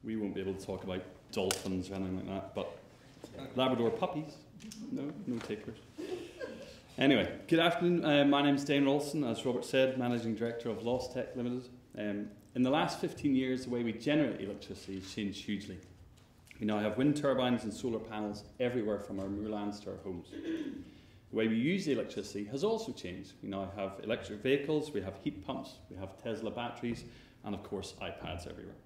We won't be able to talk about dolphins or anything like that, but Labrador puppies, no takers. Anyway, good afternoon. My name's Dane, Ralston, as Robert said, Managing Director of Losstek Limited. In the last 15 years, the way we generate electricity has changed hugely. We now have wind turbines and solar panels everywhere from our moorlands to our homes. The way we use the electricity has also changed. We now have electric vehicles, we have heat pumps, we have Tesla batteries, and of course iPads everywhere.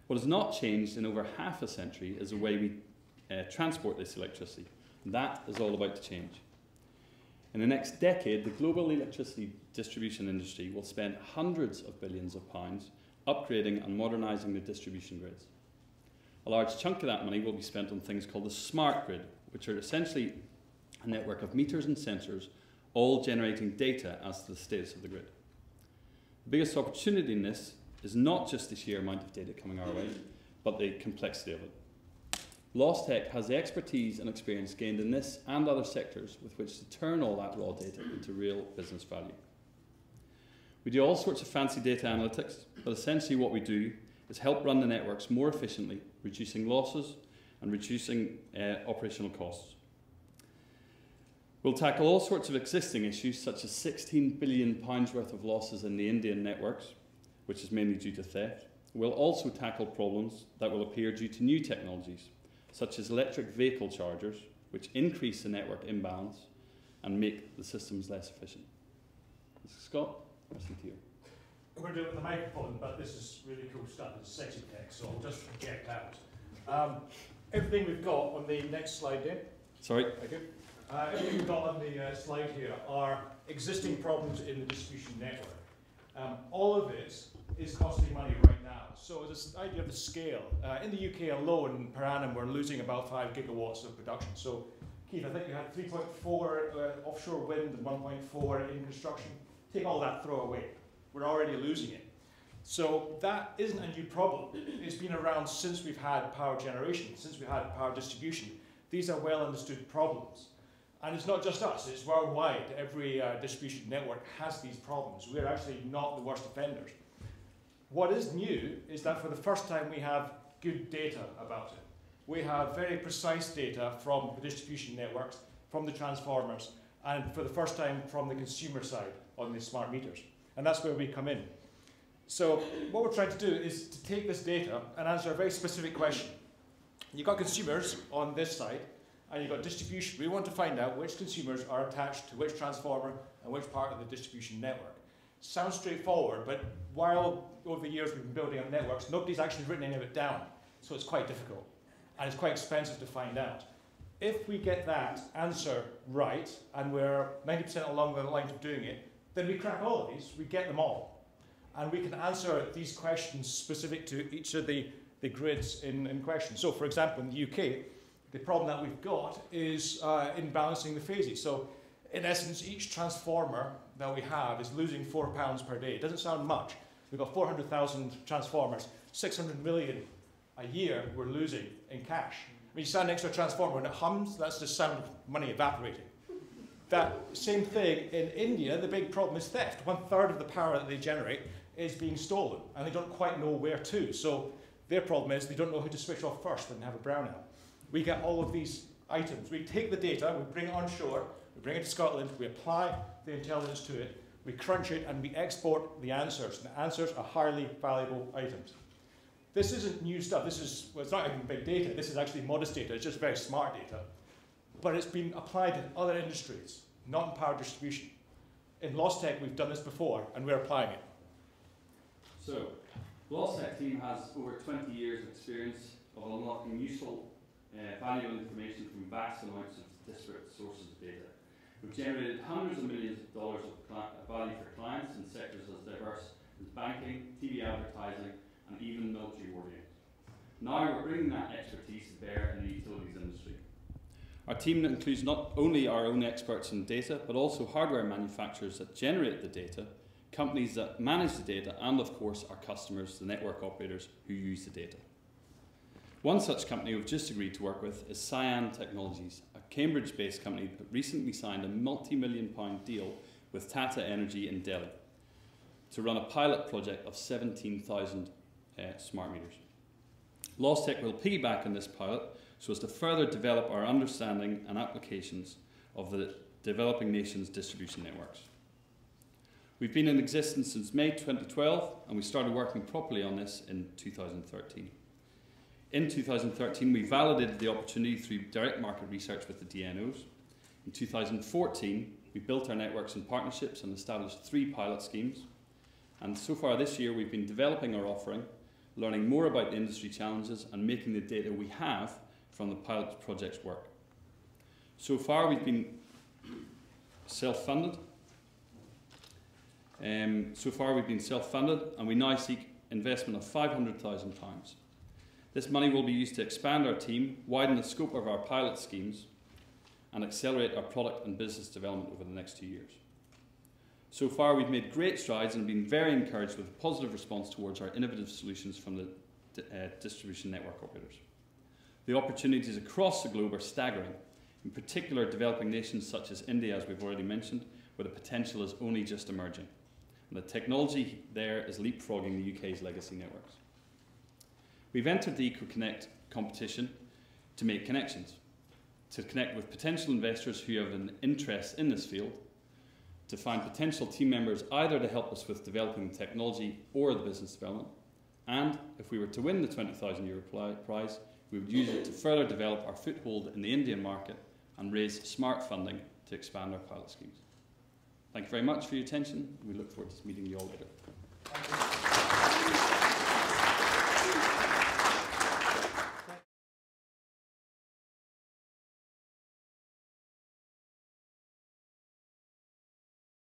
What has not changed in over half a century is the way we transport this electricity. And that is all about to change. In the next decade, the global electricity distribution industry will spend hundreds of billions of pounds upgrading and modernising the distribution grids. A large chunk of that money will be spent on things called the smart grid, which are essentially a network of meters and sensors, all generating data as to the status of the grid. The biggest opportunity in this is not just the sheer amount of data coming our way, but the complexity of it. Losstek has the expertise and experience gained in this and other sectors with which to turn all that raw data into real business value. We do all sorts of fancy data analytics, but essentially what we do is help run the networks more efficiently, reducing losses and reducing operational costs. We'll tackle all sorts of existing issues, such as £16 billion worth of losses in the Indian networks, which is mainly due to theft. We'll also tackle problems that will appear due to new technologies, such as electric vehicle chargers, which increase the network imbalance and make the systems less efficient. Scott, I'll see to you. We're doing it with the microphone, but this is really cool stuff. It's sexy tech, so I'll just project out. Everything we've got on the next slide, Dave. Sorry? Thank you. Everything we've got on the slide here are existing problems in the distribution network. All of it is costing money right now. So this idea of the scale, in the UK alone, per annum, we're losing about 5 gigawatts of production. So, Keith, I think you had 3.4 offshore wind and 1.4 in construction. Take all that, throw away. We're already losing it. So that isn't a new problem. It's been around since we've had power generation, since we've had power distribution. These are well understood problems. And it's not just us, it's worldwide. Every distribution network has these problems. We're actually not the worst offenders. What is new is that for the first time we have good data about it. We have very precise data from the distribution networks, from the transformers, and for the first time from the consumer side on the smart meters. And that's where we come in. So what we're trying to do is to take this data and answer a very specific question. You've got consumers on this side, and you've got distribution. We want to find out which consumers are attached to which transformer and which part of the distribution network. Sounds straightforward, but while over the years we've been building up networks, nobody's actually written any of it down. So it's quite difficult, and it's quite expensive to find out. If we get that answer right, and we're 90% along the line of doing it, then we crack all of these, we get them all. And we can answer these questions specific to each of the grids in question. So for example, in the UK, the problem that we've got is in balancing the phases. So in essence, each transformer that we have is losing £4 per day. It doesn't sound much. We've got 400,000 transformers, 600 million a year we're losing in cash. When you stand next to a transformer and it hums, that's just sound money evaporating. That same thing in India, the big problem is theft. 1/3 of the power that they generate is being stolen, and they don't quite know where to. So their problem is they don't know who to switch off first and have a brownout. We get all of these items. We take the data, we bring it onshore, we bring it to Scotland, we apply the intelligence to it, we crunch it, and we export the answers. And the answers are highly valuable items. This isn't new stuff. This is, well, it's not even big data. This is actually modest data. It's just very smart data. But it's been applied in other industries, not in power distribution. In Losstek, we've done this before, and we're applying it. So, the Losstek team has over 20 years of experience of unlocking useful, valuable information from vast amounts of disparate sources of data. We've generated hundreds of millions of dollars of value for clients in sectors as diverse as banking, TV advertising, and even military war games. Now we're bringing that expertise to bear in the utilities industry. Our team includes not only our own experts in data, but also hardware manufacturers that generate the data, companies that manage the data, and of course our customers, the network operators who use the data. One such company we've just agreed to work with is Cyan Technologies, a Cambridge-based company that recently signed a multi-million-pound deal with Tata Energy in Delhi to run a pilot project of 17,000 smart meters. Losstek will piggyback on this pilot so as to further develop our understanding and applications of the developing nations' distribution networks. We've been in existence since May 2012, and we started working properly on this in 2013. In 2013, we validated the opportunity through direct market research with the DNOs. In 2014, we built our networks and partnerships and established 3 pilot schemes. And so far this year, we've been developing our offering, learning more about the industry challenges and making the data we have from the pilot projects work. So far, we've been self-funded. And we now seek investment of £500,000. This money will be used to expand our team, widen the scope of our pilot schemes, and accelerate our product and business development over the next 2 years. So far, we've made great strides and been very encouraged with a positive response towards our innovative solutions from the distribution network operators. The opportunities across the globe are staggering, in particular developing nations such as India, as we've already mentioned, where the potential is only just emerging. And the technology there is leapfrogging the UK's legacy networks. We've entered the EcoConnect competition to make connections, to connect with potential investors who have an interest in this field, to find potential team members either to help us with developing the technology or the business development, and if we were to win the €20,000 prize, we would use it to further develop our foothold in the Indian market and raise smart funding to expand our pilot schemes. Thank you very much for your attention. We look forward to meeting you all later.